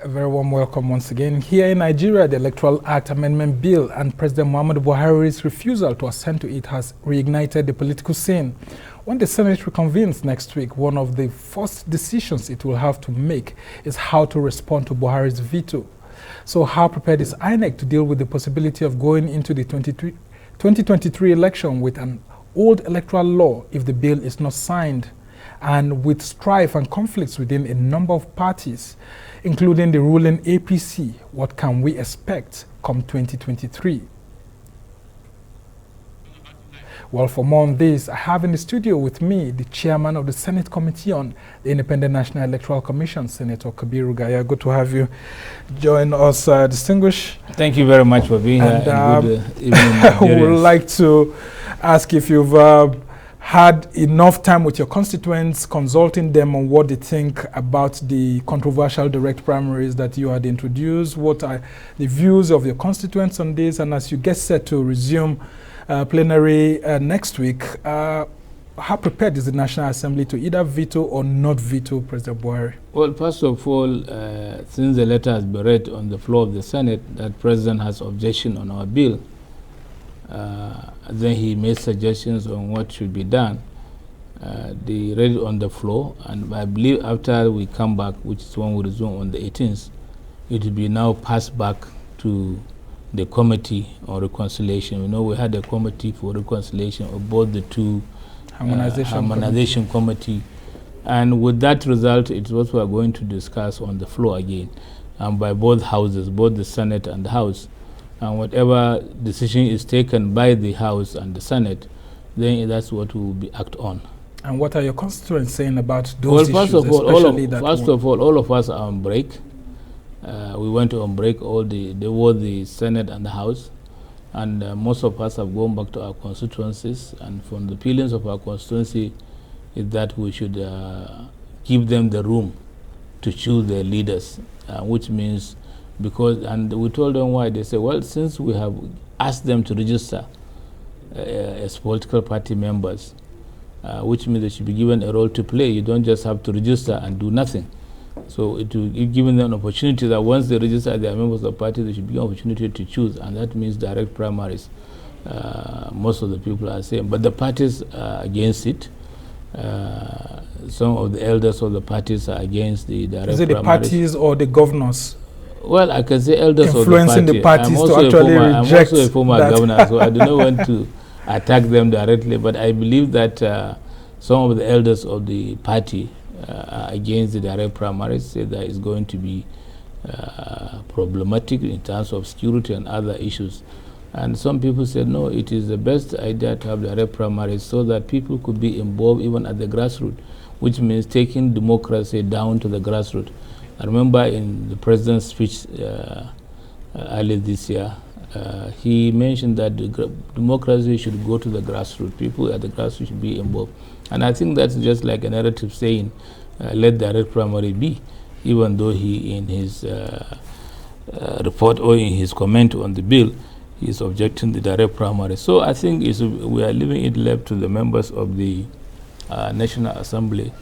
A very warm welcome once again. Here in Nigeria, the Electoral Act Amendment Bill and President Muhammadu Buhari's refusal to assent to it has reignited the political scene. When the Senate reconvenes next week, one of the first decisions it will have to make is how to respond to Buhari's veto. So how prepared is INEC to deal with the possibility of going into the 2023 election with an old electoral law if the bill is not signed? And with strife and conflicts within a number of parties, including the ruling APC, what can we expect come 2023? Well, for more on this, I have in the studio with me the chairman of the Senate Committee on the Independent National Electoral Commission, Senator Kabiru Gaya. Good to have you join us, distinguished. Thank you very much for being here. And good evening, I would like to ask if you've had enough time with your constituents, consulting them on what they think about the controversial direct primaries that you had introduced. What are the views of your constituents on this? And as you get set to resume plenary next week, how prepared is the National Assembly to either veto or not veto President Buhari? Well, first of all, since the letter has been read on the floor of the Senate that President has objection on our bill, then he made suggestions on what should be done. They read it on the floor, and I believe after we come back, which is when we resume on the 18th, it will be now passed back to the Committee on Reconciliation. You know, we had a committee for reconciliation of both the two harmonization committee. And with that result, it's what we are going to discuss on the floor again, by both houses, both the Senate and the House. And whatever decision is taken by the House and the Senate, then that's what we will be act on. And what are your constituents saying about those issues? First of all, all of us are on break. We went on break, the Senate and the House, and most of us have gone back to our constituencies. And from the feelings of our constituency is that we should give them the room to choose their leaders, which means and we told them why. They say, well, since we have asked them to register as political party members, which means they should be given a role to play. You don't just have to register and do nothing. So it will give them an opportunity that once they register they are members of the party, they should be given an opportunity to choose, and that means direct primaries. Most of the people are saying, but the parties are against it. Some of the elders of the parties are against the direct primaries. Is it the parties or the governors? Well, I can say elders influencing of the party. I'm also a former governor, so I do not want to attack them directly, but I believe that some of the elders of the party are against the direct primaries, say that it's going to be problematic in terms of security and other issues. And some people said, no, it is the best idea to have direct primaries so that people could be involved even at the grassroots, which means taking democracy down to the grassroots. I remember in the president's speech earlier this year, he mentioned that democracy should go to the grassroots. People at the grassroots should be involved. And I think that's just like a narrative saying, let direct primary be, even though he, in his report or in his comment on the bill, he is objecting the direct primary. So I think we are leaving it left to the members of the National Assembly.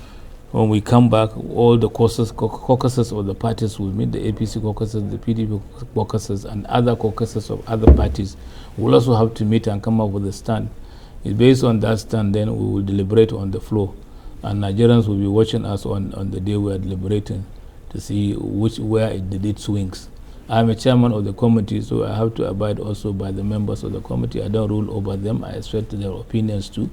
When we come back, all the caucuses of the parties will meet, the APC caucuses, the PDP caucuses, and other caucuses of other parties will also have to meet and come up with a stand. It's based on that stand, then we will deliberate on the floor. And Nigerians will be watching us on the day we are deliberating to see where it swings. I'm a chairman of the committee, so I have to abide also by the members of the committee. I don't rule over them. I expect their opinions too.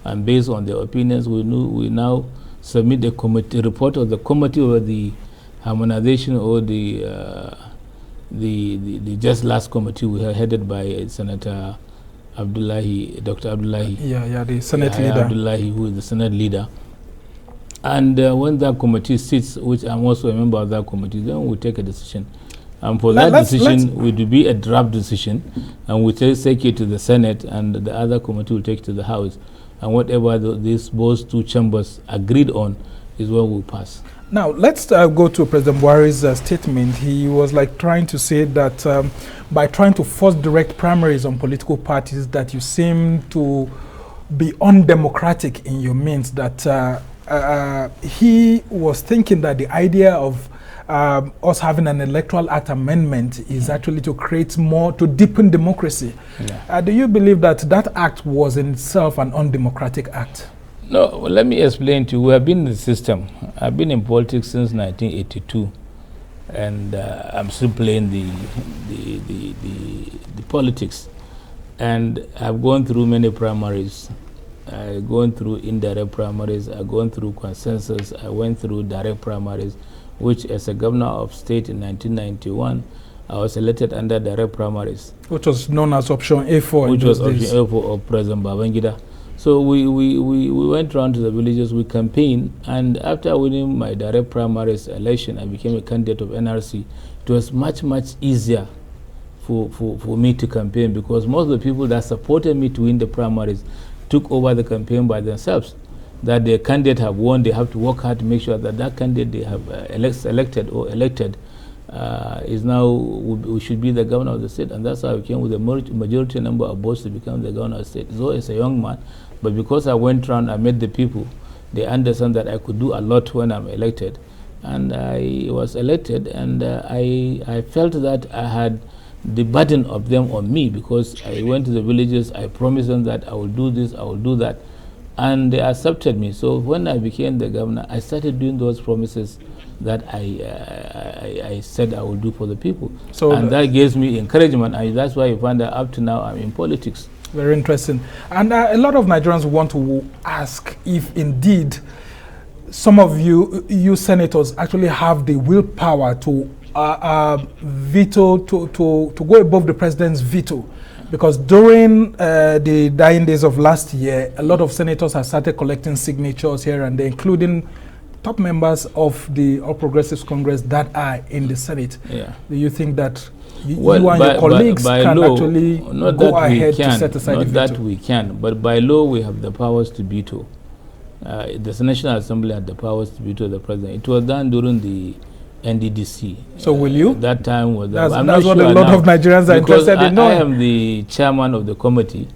And based on their opinions, we now submit the committee report of the committee over the harmonization or the just last committee we are headed by Senator Abdullahi, Dr. Abdullahi. Yeah, the Senate leader. Abdullahi, who is the Senate leader. And when that committee sits, which I'm also a member of that committee, then we'll take a decision. And for that decision, it will be a draft decision, and we'll take it to the Senate, and the other committee will take it to the House. And whatever both two chambers agreed on is what will pass. Now, let's go to President Buhari's statement. He was like trying to say that by trying to force direct primaries on political parties, that you seem to be undemocratic in your means, that he was thinking that the idea of us having an Electoral Act amendment is actually to create more, to deepen democracy. Yeah. Do you believe that that act was in itself an undemocratic act? No, well, let me explain to you. We have been in the system. I've been in politics since 1982, and I'm still playing the politics. And I've gone through many primaries. I've gone through indirect primaries. I've gone through consensus. I went through direct primaries, which as a governor of state in 1991, I was elected under direct primaries. Which was known as Option A4. Which was Option A4 of President Babangida. So we went around to the villages, we campaigned, and after winning my direct primaries election, I became a candidate of NRC. It was much, much easier for me to campaign because most of the people that supported me to win the primaries took over the campaign by themselves. That the candidate have won, they have to work hard to make sure that that candidate they have elected is now we should be the governor of the state, and that's how I came with a majority number of votes to become the governor of the state. So as a young man, but because I went around, I met the people, they understand that I could do a lot when I'm elected, and I was elected, and I felt that I had the burden of them on me because I went to the villages, I promised them that I will do this, I will do that, and they accepted me. So when I became the governor, I started doing those promises that I said I will do for the people. So and that gives me encouragement, and that's why you find that up to now I'm in politics. Very interesting. And a lot of Nigerians want to ask if indeed some of you senators actually have the willpower to veto, to go above the president's veto. Because during the dying days of last year, a lot of senators have started collecting signatures here and there, including top members of the All Progressives Congress that are in the Senate. Yeah. Do you think that you and your colleagues can law, actually go ahead to set aside the veto? Not that we can, but by law we have the powers to veto. The National Assembly had the powers to veto the president. It was done during the NDDC. So will you? That time was... That's what a lot of Nigerians are interested in knowing. I am the chairman of the committee.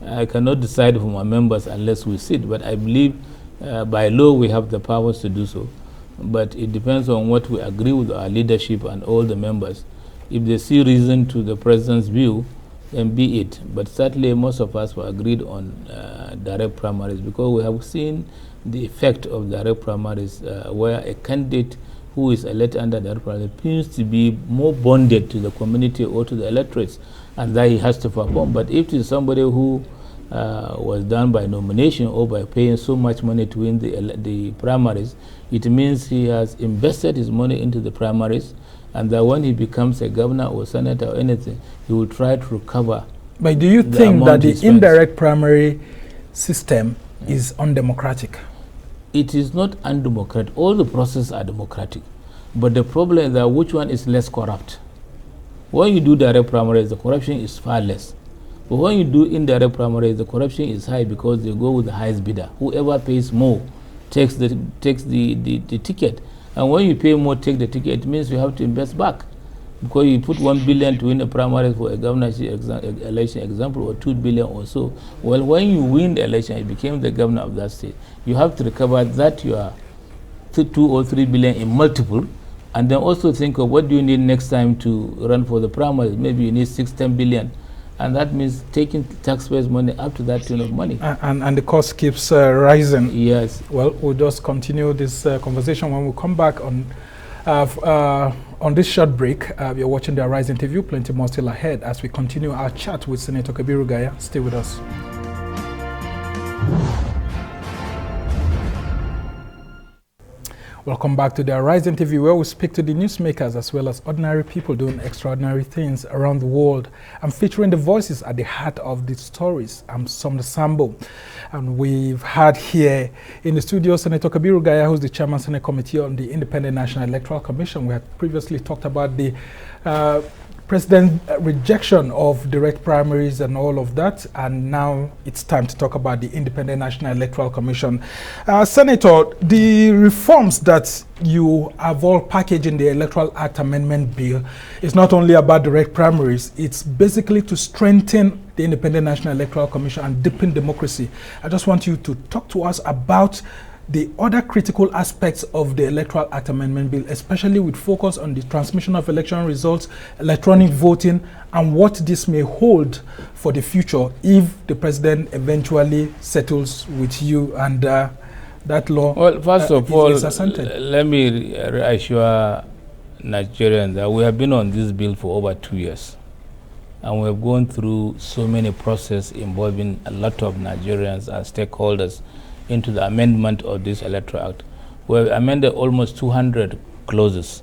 I cannot decide for my members unless we sit, but I believe by law we have the powers to do so. But it depends on what we agree with our leadership and all the members. If they see reason to the president's view, then be it. But certainly most of us were agreed on direct primaries because we have seen the effect of direct primaries where a candidate who is elected under direct primary appears to be more bonded to the community or to the electorates, and that he has to perform. But if it is somebody who was done by nomination or by paying so much money to win the primaries, it means he has invested his money into the primaries, and that when he becomes a governor or senator or anything, he will try to recover. But do you think that the indirect primary system is undemocratic? It is not undemocratic. All the processes are democratic. But the problem is that which one is less corrupt? When you do direct primaries, the corruption is far less. But when you do indirect primaries, the corruption is high because they go with the highest bidder. Whoever pays more takes the ticket. And when you pay more, take the ticket, it means you have to invest back. Because you put 1 billion to win a primary for a governorship election example, or 2 billion or so. Well, when you win the election, you became the governor of that state. You have to recover that you are 2 or 3 billion in multiple, and then also think of what do you need next time to run for the primaries. Maybe you need 6-10 billion. And that means taking taxpayers' money up to that tune of money. And the cost keeps rising. Yes. Well, we'll just continue this conversation when we come back on this short break. You're watching the Arise interview. Plenty more still ahead as we continue our chat with Senator Kabiru Gaya. Stay with us. Welcome back to the Arise interview, where we speak to the newsmakers as well as ordinary people doing extraordinary things around the world and featuring the voices at the heart of the stories. I'm Somna Sambo, and we've had here in the studio Senator Kabiru Gaya, who's the chairman Senate Committee on the Independent National Electoral Commission. We had previously talked about the President's rejection of direct primaries and all of that, and now it's time to talk about the Independent National Electoral Commission. Senator, the reforms that you have all packaged in the Electoral Act Amendment Bill is not only about direct primaries, it's basically to strengthen the Independent National Electoral Commission and deepen democracy. I just want you to talk to us about the other critical aspects of the Electoral Act Amendment Bill, especially with focus on the transmission of election results, electronic voting, and what this may hold for the future if the president eventually settles with you and that law. Well, first of all, assented. Let me reassure Nigerians that we have been on this bill for over 2 years. And we have gone through so many processes involving a lot of Nigerians and stakeholders into the amendment of this Electoral Act. We have amended almost 200 clauses.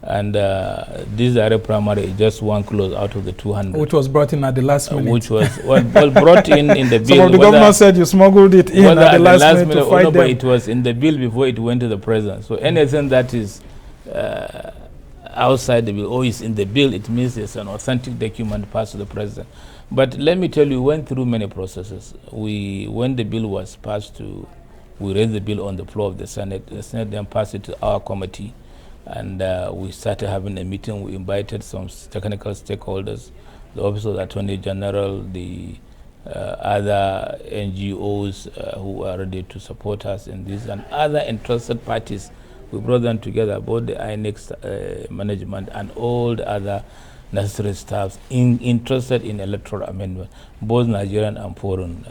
And this direct primary is just one clause out of the 200. Which was brought in at the last minute. Which was well brought in the bill. Some of the governors said you smuggled it in at the last minute to fight them. But it was in the bill before it went to the president. So anything that is outside the bill or is in the bill, it means it's an authentic document passed to the president. But let me tell you, we went through many processes. When the bill was passed we raised the bill on the floor of the Senate. The Senate then passed it to our committee. And we started having a meeting. We invited some technical stakeholders, the Office of the Attorney General, the other NGOs who are ready to support us in this, and other interested parties. We brought them together, both the INEC management and all the other necessary staffs interested in electoral amendment, both Nigerian and foreign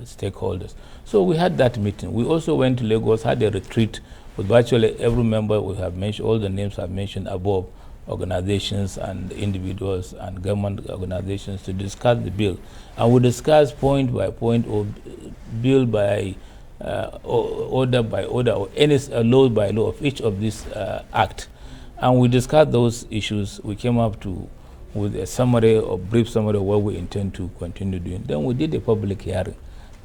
stakeholders. So we had that meeting. We also went to Lagos, had a retreat with virtually every member. We have mentioned, all the names I've mentioned above, organizations and individuals and government organizations to discuss the bill. And we discussed point by point or bill by order by order or any law by law of each of these act. And we discussed those issues. We came up with a summary or brief summary of what we intend to continue doing. Then we did a public hearing.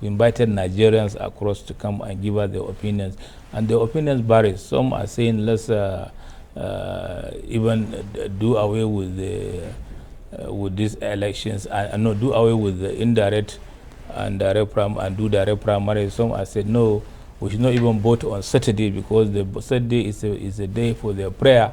We invited Nigerians across to come and give us their opinions. And the opinions vary. Some are saying let's even do away with these elections and not do away with the indirect and direct and do direct primaries. Some are saying no, we should not even vote on Saturday because the Saturday is a day for their prayer.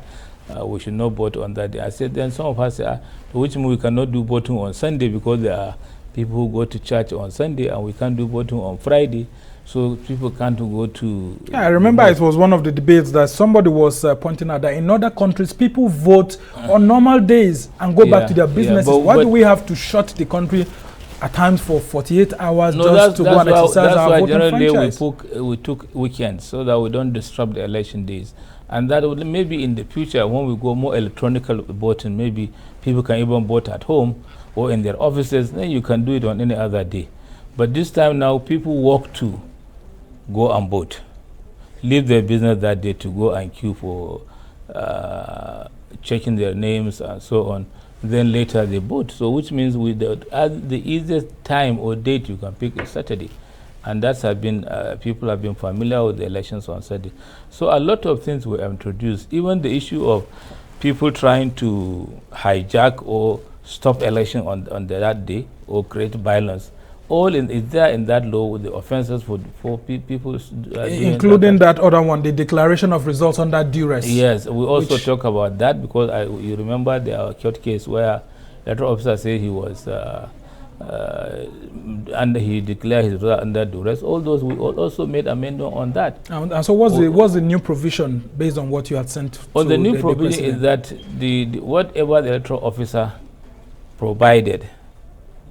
We should not vote on that day. I said then some of us say, which means we cannot do voting on Sunday because there are people who go to church on Sunday and we can't do voting on Friday. So people can't go to... Yeah, I remember it was one of the debates that somebody was pointing out that in other countries, people vote on normal days and go back to their businesses. Why do we have to shut the country at times for 48 hours just to go and exercise our voting franchise? We took weekends so that we don't disrupt the election days. And that would maybe in the future, when we go more electronic voting, maybe people can even vote at home or in their offices. Then you can do it on any other day. But this time now, people walk to go and vote, leave their business that day to go and queue for checking their names and so on. Then later they vote. So which means the easiest time or date you can pick is Saturday. And that's been, people have been familiar with the elections on Saturday. So a lot of things were introduced. Even the issue of people trying to hijack or stop election on that day or create violence. All is there in that law with the offenses for people. Including that other one, the declaration of results under duress. Yes, we also talk about that because you remember the court case where the electoral officer said he was and he declared his result under duress. All those, we also made amendment on that. And so what's the new provision based on what you had sent to the new provision is that whatever the electoral officer provided,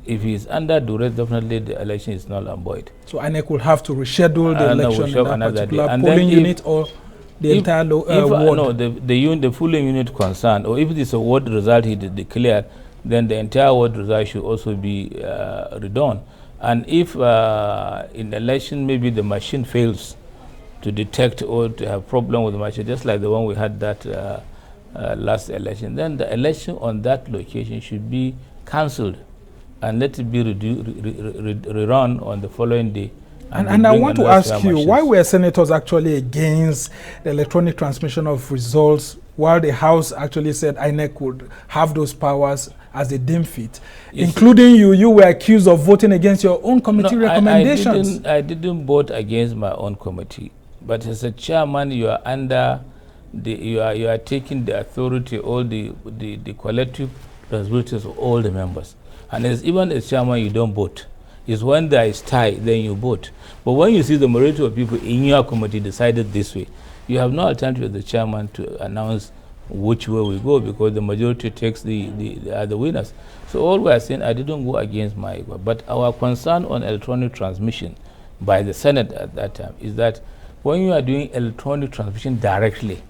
if he's under duress, definitely the election is null and void. So INEC will have to reschedule the election in that particular polling unit or the entire ward? No, the polling unit concerned, or if it is a ward result he declared, then the entire ward result should also be redone. And if in election maybe the machine fails to detect or to have problem with the machine, just like the one we had that last election, then the election on that location should be cancelled and let it be rerun on the following day. And I want to ask you, why were senators actually against the electronic transmission of results while the House actually said INEC would have those powers as they deem fit? Yes. Including you were accused of voting against your own committee recommendations. I didn't vote against my own committee, but as a chairman, you are under you are taking the authority, all the collective responsibilities of all the members. And as even as chairman, you don't vote. It's when there is tie, then you vote. But when you see the majority of people in your committee decided this way, you have no alternative as the chairman to announce which way we go, because the majority takes the winners. So all we are saying, I didn't go against my ego, but our concern on electronic transmission by the Senate at that time is that when you are doing electronic transmission directly,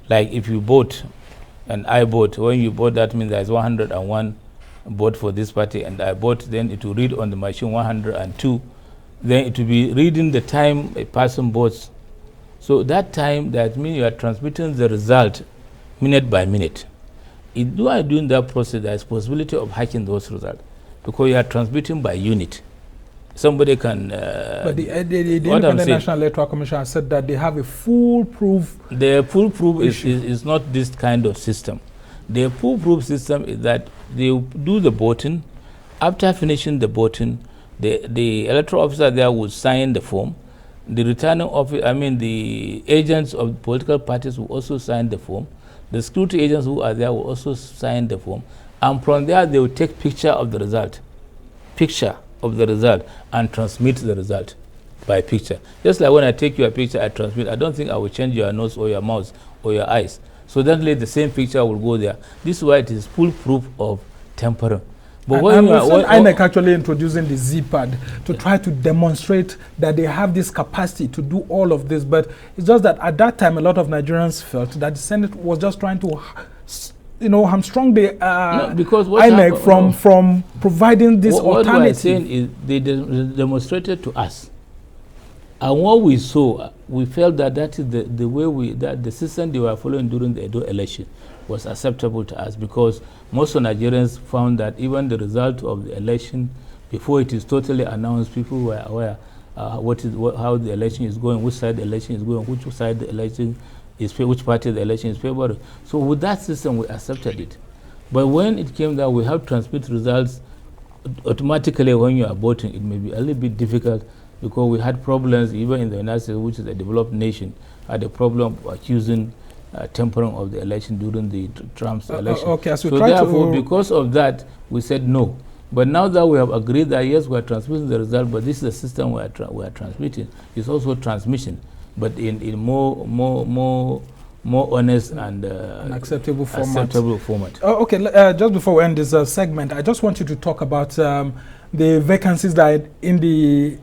like if you vote and I vote, when you vote, that means there's 101 vote for this party and I vote, then it will read on the machine 102, then it will be reading the time a person votes. So that time, that means you are transmitting the result minute by minute. If you are doing that process, there is possibility of hacking those results because you are transmitting by unit. Somebody can. But the Independent National Electoral Commission has said that they have a foolproof. The foolproof is not this kind of system. The foolproof system is that they do the voting. After finishing the voting, the electoral officer there will sign the form. The returning office, the agents of political parties will also sign the form. The security agents who are there will also sign the form. And from there, they will take picture of the result. And transmit the result by picture. Just like when I take your picture, I transmit. I don't think I will change your nose or your mouth or your eyes. So then the same picture will go there. This is why it is foolproof of tampering. But when INEC actually introducing the Z-pad to try to demonstrate that they have this capacity to do all of this, but it's just that at that time a lot of Nigerians felt that the Senate was just trying to hamstrung the INEC from providing this alternative. What we're saying is they demonstrated to us. And what we saw, we felt that that is the way that the system they were following during the Edo election was acceptable to us, because most of Nigerians found that even the result of the election, before it is totally announced, people were aware how the election is going, which side the election is going, which side the election is, which party the election is favored. So with that system, we accepted it. But when it came that we have to transmit results automatically when you are voting, it may be a little bit difficult, because we had problems even in the United States, which is a developed nation, had a problem of accusing tampering of the election during the Trump's election. Okay, so therefore, because of that, we said no. But now that we have agreed that yes, we are transmitting the result, but this is the system we are transmitting. It's also transmission, but in more honest and acceptable format. Okay, just before we end this segment, I just want you to talk about the vacancies that are in the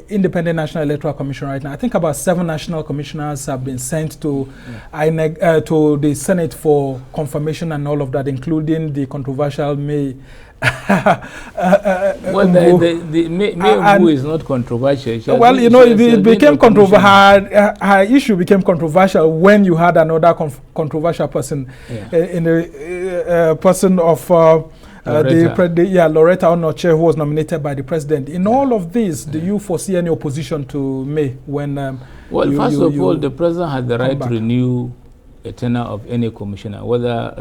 Independent National Electoral Commission right now. I think about 7 national commissioners have been sent to INEC, to the Senate for confirmation and all of that, including the controversial May. Well, the May is not controversial. Well, it became controversial. Her issue became controversial when you had another controversial person in the person of Loretta Onoche, who was nominated by the president. In all of this, do you foresee any opposition to May when? Well, first of all, the president has the right to renew a tenure of any commissioner, whether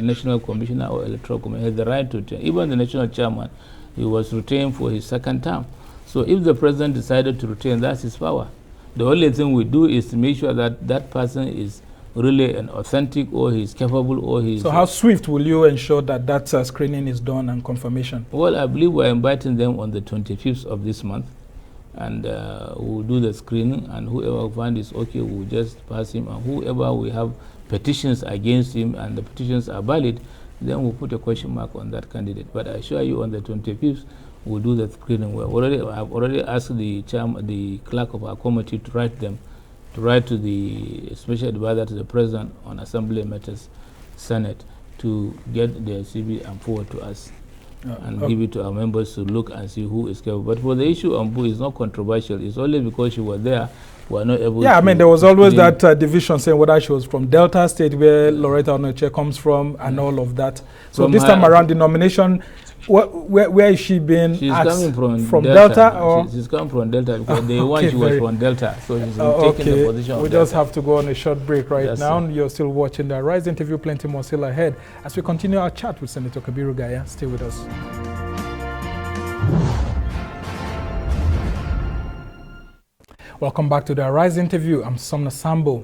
national commissioner or electoral commissioner, has the right to. Even the national chairman, he was retained for his second term. So if the president decided to retain, that's his power. The only thing we do is to make sure that that person is really an authentic, or he's capable, or he's... So how swift will you ensure that that screening is done and confirmation? Well, I believe we're inviting them on the 25th of this month, and we'll do the screening, and whoever finds is okay, we'll just pass him, and whoever we have petitions against him and the petitions are valid, then we'll put a question mark on that candidate. But I assure you, on the 25th, we'll do the screening. I've already asked the clerk of our committee to write to the special advisor to the president on Assembly Matters Senate to get the CV and forward to us and give it to our members to look and see who is capable. But for the issue on Boo, it's not controversial. It's only because she was there, we are not able to... Yeah, I mean, there was always that division saying whether she was from Delta State, where Loretta Onoche comes from, and all of that. So this time around, the nomination... Where is she being? She's coming from Delta or? She's coming from Delta because they want she was from Delta, so she's taking the position. We just have to go on a short break right now. You're still watching the Rise interview, plenty more still ahead as we continue our chat with Senator Kabiru Gaya. Stay with us. Welcome back to the Arise interview. I'm Somna Sambo.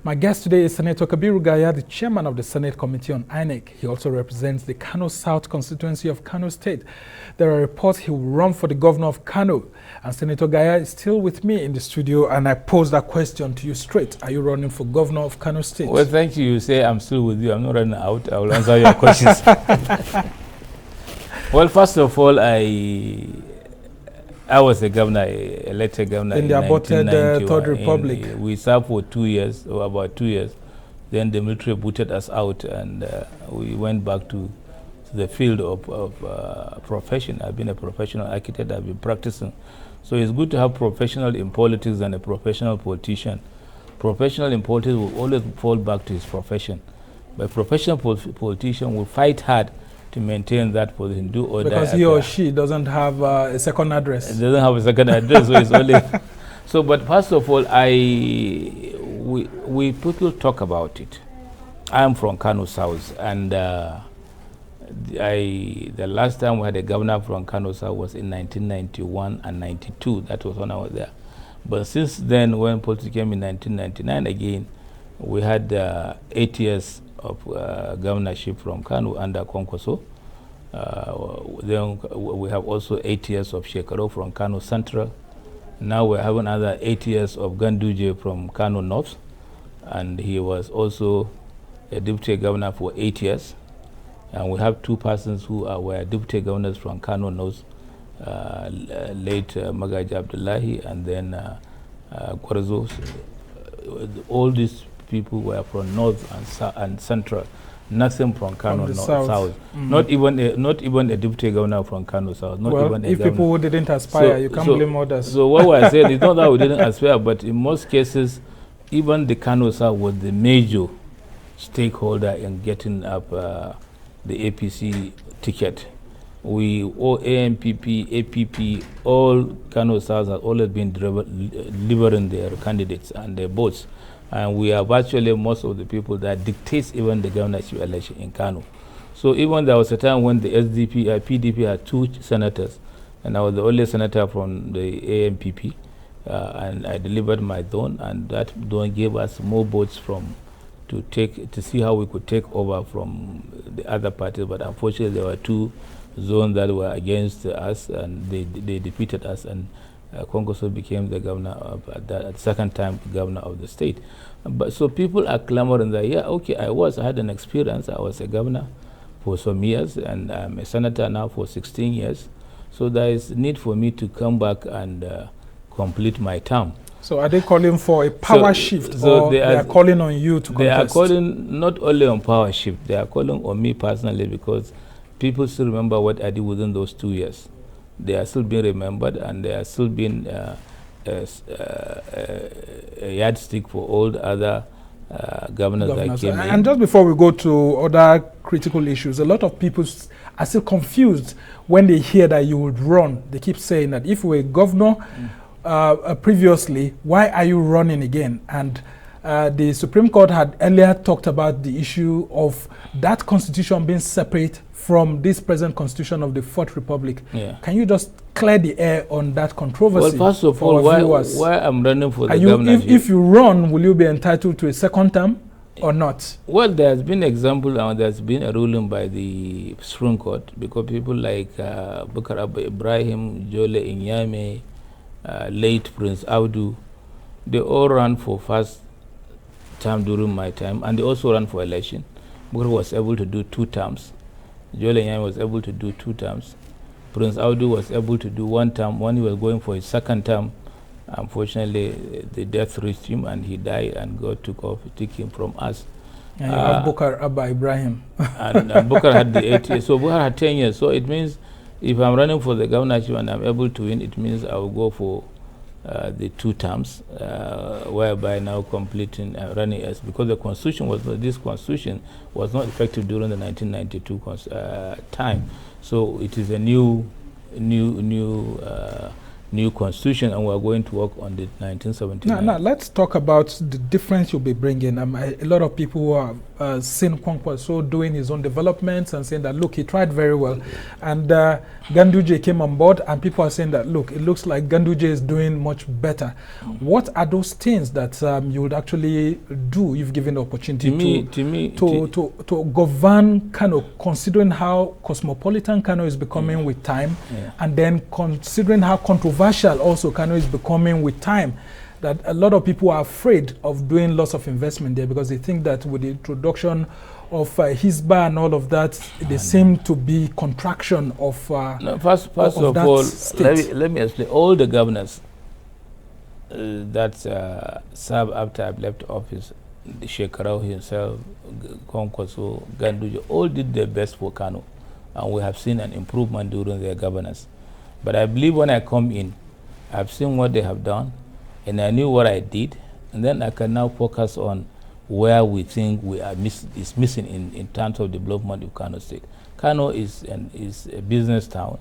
My guest today is Senator Kabiru Gaya, the chairman of the Senate Committee on INEC. He also represents the Kano South constituency of Kano State. There are reports he will run for the governor of Kano. And Senator Gaya is still with me in the studio, and I pose that question to you straight. Are you running for governor of Kano State? Well, thank you. You say I'm still with you. I'm not running out. I will answer your questions. Well, first of all, I was a governor, elected governor in the aborted Third Republic. We served for 2 years, or about 2 years. Then the military booted us out, and we went back to the field of profession. I've been a professional architect. I've been practicing. So it's good to have professional in politics than a professional politician. Professional in politics will always fall back to his profession. But professional politician will fight hard to maintain that position, do or die. Because he or she doesn't have a second address. It doesn't have a second address, so it's only. So, but first of all, we people talk about it. I'm from Kano South, and the last time we had a governor from Kano South was in 1991 and 92. That was when I was there. But since then, when politics came in 1999 again, we had 8 years of governorship from Kano under Konkoso. Then we have also 8 years of Shekaro from Kano Central. Now we have another 8 years of Ganduje from Kano North, and he was also a deputy governor for 8 years. And we have two persons who were deputy governors from Kano North, late Magaji Abdullahi and then Gwarzo. All these people were from North and Central, nothing from Kano South. Not even a deputy governor from Kano South. Not even if people who didn't aspire, you can't blame others. So what I said is not that we didn't aspire, but in most cases, even the Kano South was the major stakeholder in getting up the APC ticket. We, all AMPP, APP, all Kano South has always been delivering their candidates and their votes. And we are virtually most of the people that dictates even the governorship election in Kano. So even there was a time when the PDP had 2 senators, and I was the only senator from the AMPP, and I delivered my zone, and that zone gave us more votes to see how we could take over from the other parties. But unfortunately, there were 2 zones that were against us, and they defeated us, and Kongoso became the governor of the second time governor of the state. But so people are clamoring that, yeah, okay, I had an experience. I was a governor for some years, and I'm a senator now for 16 years. So there is need for me to come back and complete my term. So are they calling for a power shift, or they are calling on you to contest? They are calling not only on power shift, they are calling on me personally, because people still remember what I did within those 2 years. They are still being remembered, and they are still being a yardstick for all the other governors that came in. And just before we go to other critical issues, a lot of people are still confused when they hear that you would run. They keep saying that if you were governor previously, why are you running again? And the Supreme Court had earlier talked about the issue of that constitution being separate from this present constitution of the Fourth Republic. Yeah. Can you just clear the air on that controversy? Well, first of all, why I'm running for the governorship? If you run, will you be entitled to a second term or not? Well, there's been example, and there's been a ruling by the Supreme Court, because people like Bukar Abba Ibrahim, Jole Inyame, late Prince Audu, they all ran for first term during my time, and they also ran for election. Bukar was able to do 2 terms. Jole Inyame was able to do 2 terms. Prince Audu was able to do 1 term. When he was going for his second term, unfortunately, the death reached him, and he died, and God took him from us. And you have Bukar Abba Ibrahim. and Bukar had the 8 years. So Bukar had 10 years. So it means if I'm running for the governorship and I'm able to win, it means I will go for the 2 terms, whereby now completing running as, because the constitution this constitution was not effective during the 1992 time. So it is a new constitution, and we are going to work on the 1979. Now let's talk about the difference you'll be bringing. A lot of people who are seen Kwankwaso doing his own developments and saying that, look, he tried very well. And Ganduje came on board, and people are saying that, look, it looks like Ganduje is doing much better. What are those things that you would actually do if given the opportunity to govern Kano, considering how cosmopolitan Kano is becoming with time, and then considering how controversial also Kano is becoming with time? That a lot of people are afraid of doing lots of investment there because they think that with the introduction of Hisba and all of that, there seem to be contraction of first of all, let me explain. All the governors that served after I've left office, Shekarau himself, Kwankwaso, Ganduje, all did their best for Kano, and we have seen an improvement during their governance. But I believe when I come in, I've seen what they have done, and I knew what I did, and then I can now focus on where we think we are missing in terms of development of Kano State. Kano is a business town,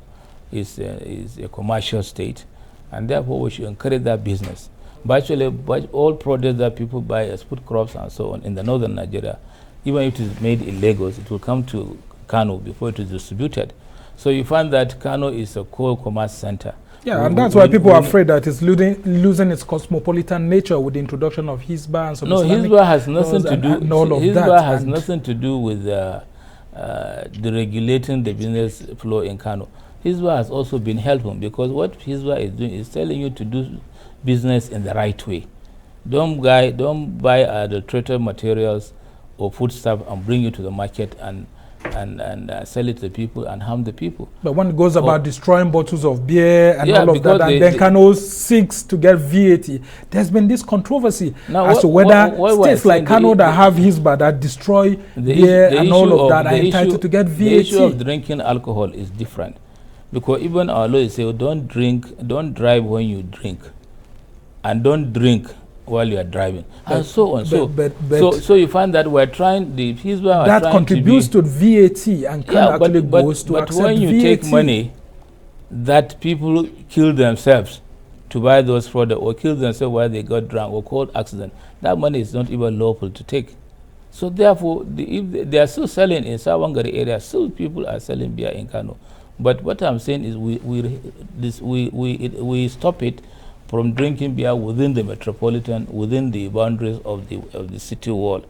is a commercial state, and therefore we should encourage that business. But actually, all products that people buy as food crops and so on in the northern Nigeria, even if it is made in Lagos, it will come to Kano before it is distributed. So you find that Kano is a core commerce center. Yeah, and that's why people are afraid that it's losing its cosmopolitan nature with the introduction of Hisba and some Islamic Hisba has nothing to do. Hisba has nothing to do with deregulating the business flow in Kano. Hisba has also been helpful because what Hisba is doing is telling you to do business in the right way. Don't buy adulterated materials or foodstuff and bring it to the market and sell it to the people and harm the people. But when it goes about destroying bottles of beer and all of that, and then Kano seeks to get VAT, there's been this controversy as to whether states like Kano that have Hisba that destroy beer and all of that are entitled to get VAT. The issue of drinking alcohol is different, because even our laws say don't drive when you drink, and don't drink while you are driving, and so on. So you find that we're trying, the Hisba that contributes to VAT and actually goes to accept VAT. But when you take money that people kill themselves to buy those products, or kill themselves while they got drunk or caught accident, that money is not even lawful to take. So therefore, if they are still selling in Sawangari area, still people are selling beer in Kano. But what I'm saying is we stop it from drinking beer within the metropolitan, within the boundaries of the city wall.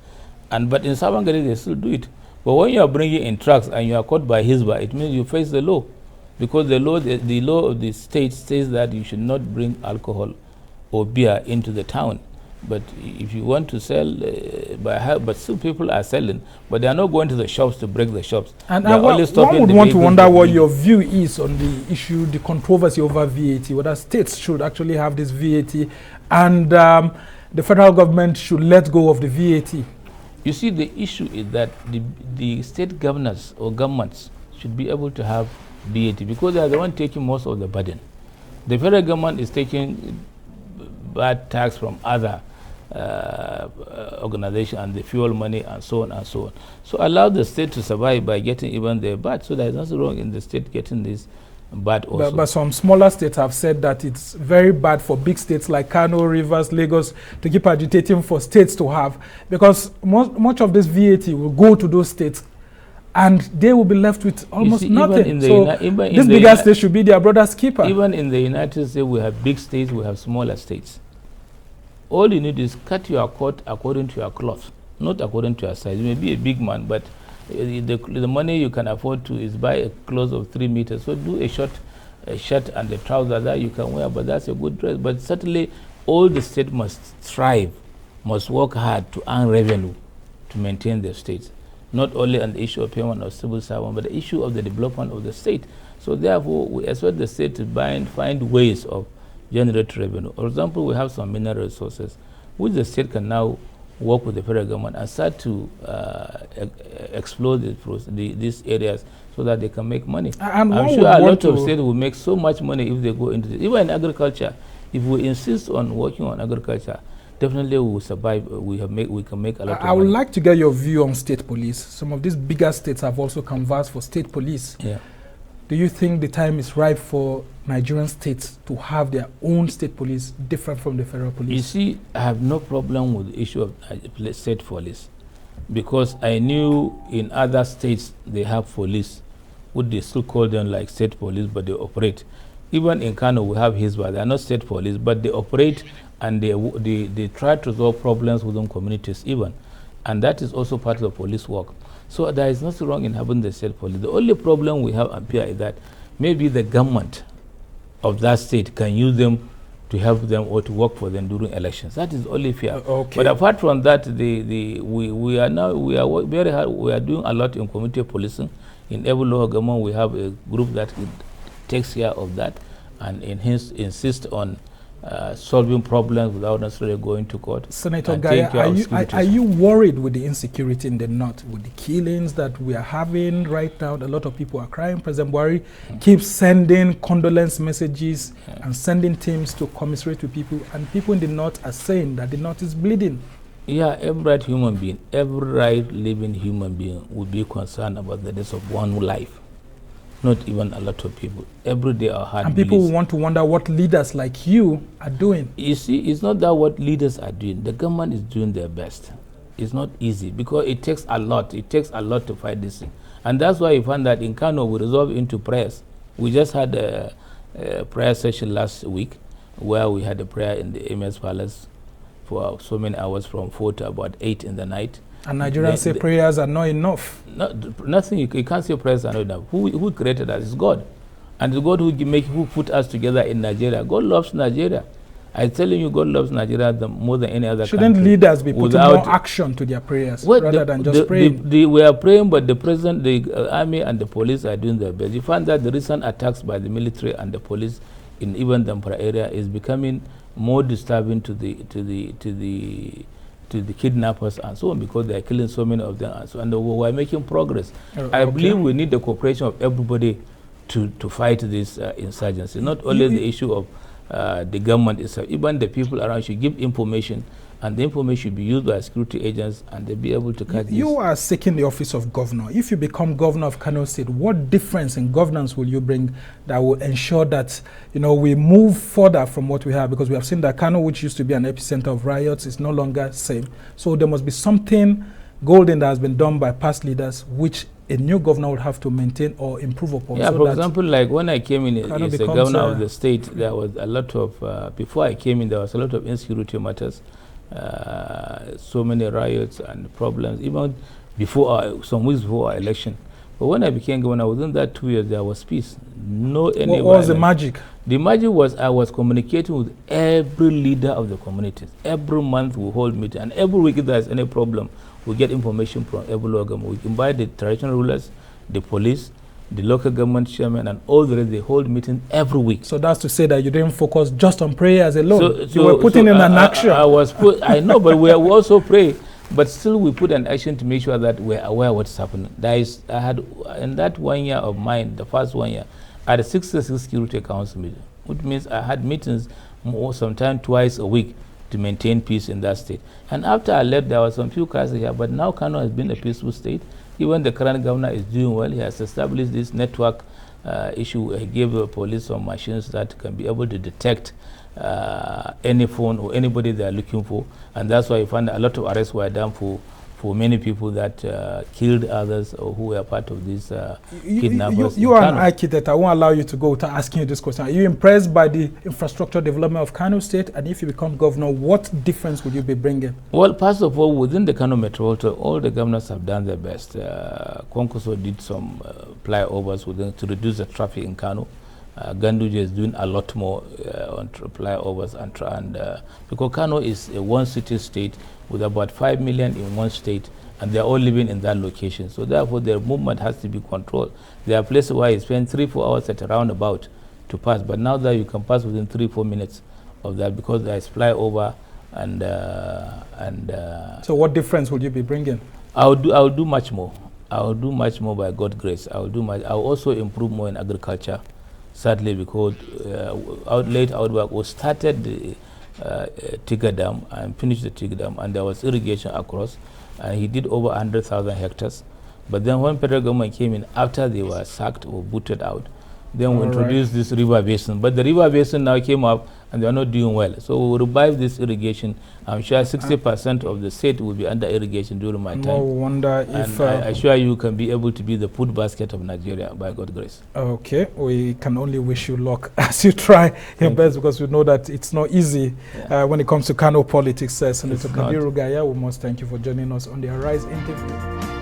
But in Savangari, they still do it. But when you are bringing in trucks and you are caught by Hisba, it means you face the law. Because the law of the state says that you should not bring alcohol or beer into the town. But if you want to sell, but still people are selling, but they are not going to the shops to break the shops. And one would want to wonder what your view is on the issue, the controversy over VAT, whether states should actually have this VAT and the federal government should let go of the VAT. You see, the issue is that the state governors or governments should be able to have VAT because they are the one taking most of the burden. The federal government is taking bad tax from other organization and the fuel money and so on and so on. So allow the state to survive by getting even their bad. So there is nothing wrong in the state getting this bad also. But some smaller states have said that it's very bad for big states like Kano, Rivers, Lagos to keep agitating for states to have, because much of this VAT will go to those states and they will be left with almost nothing. So this bigger state should be their brother's keeper. Even in the United States, we have big states, we have smaller states. All you need is cut your coat according to your cloth, not according to your size. You may be a big man, but the money you can afford to is buy a clothes of 3 meters. So do a shirt and the trousers that you can wear, but that's a good dress. But certainly all the states must strive, must work hard to earn revenue to maintain their states. Not only on the issue of payment of civil servant, but the issue of the development of the state. So therefore, we expect the state to find ways of generate revenue. For example, we have some mineral resources, which the state can now work with the federal government and start to explore these areas so that they can make money. I'm sure a lot of states will make so much money if they go into this. Even in agriculture, if we insist on working on agriculture, definitely we will survive. We can make a lot of money. I would like to get your view on state police. Some of these bigger states have also canvassed for state police. Yeah. Do you think the time is ripe for Nigerian states to have their own state police different from the federal police? You see, I have no problem with the issue of state police. because I knew in other states they have police, would they still call them like state police, but they operate. Even in Kano, we have Hizbah. They are not state police, but they operate and they try to solve problems within communities even. And that is also part of the police work. So there is nothing wrong in having the state police. The only problem we have up here is that maybe the government of that state can use them to help them or to work for them during elections. That is only fair. Okay. But apart from that, we are very hard. We are doing a lot in community policing. In every local government, we have a group that takes care of that and insist on solving problems without necessarily going to court. Senator Gaya, are you worried with the insecurity in the north, with the killings that we are having right now? A lot of people are crying. President Buhari keeps sending condolence messages and sending teams to commiserate with people, and people in the north are saying that the north is bleeding. Yeah, every right human being, every right living human being would be concerned about the death of one life. Not even a lot of people. Every day our heart bleeds. And people want to wonder what leaders like you are doing. You see, it's not that what leaders are doing. The government is doing their best. It's not easy because it takes a lot. It takes a lot to fight this thing. And that's why you find that in Kano we resolve into prayers. We just had a prayer session last week where we had a prayer in the MS Palace for so many hours from 4 to about 8 in the night. And Nigerians say prayers are not enough. Nothing. You can't say prayers are not enough. Who created us is God. And it's God who put us together in Nigeria. God loves Nigeria. I'm telling you, God loves Nigeria more than any other country. Shouldn't leaders be putting more action to their prayers rather than just praying? We are praying, but the president, the army and the police are doing their best. You find that the recent attacks by the military and the police in even the Zamfara area is becoming more disturbing to the kidnappers and so on, because they are killing so many of them and so on. And we are making progress. I believe we need the cooperation of everybody to fight this insurgency. Not only the issue of the government itself, even the people around should give information, and the information should be used by security agents, and they'll be able to catch this. You are seeking the office of governor. If you become governor of Kano State, what difference in governance will you bring that will ensure that we move further from what we have? Because we have seen that Kano, which used to be an epicenter of riots, is no longer same. So there must be something golden that has been done by past leaders, which a new governor would have to maintain or improve upon. Yeah, so for example, like when I came in as the governor of the state, there was a lot of, before I came in, there was a lot of insecurity matters. So many riots and problems, even before some weeks before our election. But when I became governor, within that 2 years, there was peace. What was the magic? The magic was I was communicating with every leader of the communities. Every month we hold meeting, and every week if there is any problem, we get information from every local government. We invite the traditional rulers, the police, the local government chairman, and all the rest. They hold meetings every week. So that's to say that you didn't focus just on prayers alone. You were putting in an action. I know, but we also pray. But still, we put an action to make sure that we're aware of what's happening. I had in that 1 year of mine, the first 1 year, I had a 66 Security Council meeting, which means I had meetings sometimes twice a week to maintain peace in that state. And after I left, there was some few crises here, but now Kano has been a peaceful state. Even the current governor is doing well. He has established this network issue. He gave the police some machines that can be able to detect any phone or anybody they are looking for. And that's why you find a lot of arrests were done for many people that killed others or who were part of these kidnappers. You are an architect. I won't allow you to go without asking you this question. Are you impressed by the infrastructure development of Kano State? And if you become governor, what difference will you be bringing? Well, first of all, within the Kano metropolitan, all the governors have done their best. Konkoso did some flyovers to reduce the traffic in Kano. Ganduje is doing a lot more on flyovers and because Kano is a one-city state with about 5 million in one state, and they are all living in that location. So therefore, their movement has to be controlled. There are places where you spend 3-4 hours at a roundabout to pass, but now that you can pass within 3-4 minutes of that because there is flyover and. So what difference would you be bringing? I will do much more. I will do much more by God's grace. I will also improve more in agriculture. Sadly, because late outback was started the Tiga Dam and finished the Tiga Dam, and there was irrigation across, and he did over 100,000 hectares. But then when federal government came in after they were sacked or booted out, Then we introduced this river basin. But the river basin now came up and they are not doing well. So we'll revive this irrigation. I'm sure 60% of the state will be under irrigation during my time. No wonder if... I assure you can be able to be the food basket of Nigeria, by God's grace. Okay. We can only wish you luck as you try your best, because we know that it's not easy when it comes to Kano politics. Senator Kabiru Gaya, we must thank you for joining us on the Arise interview.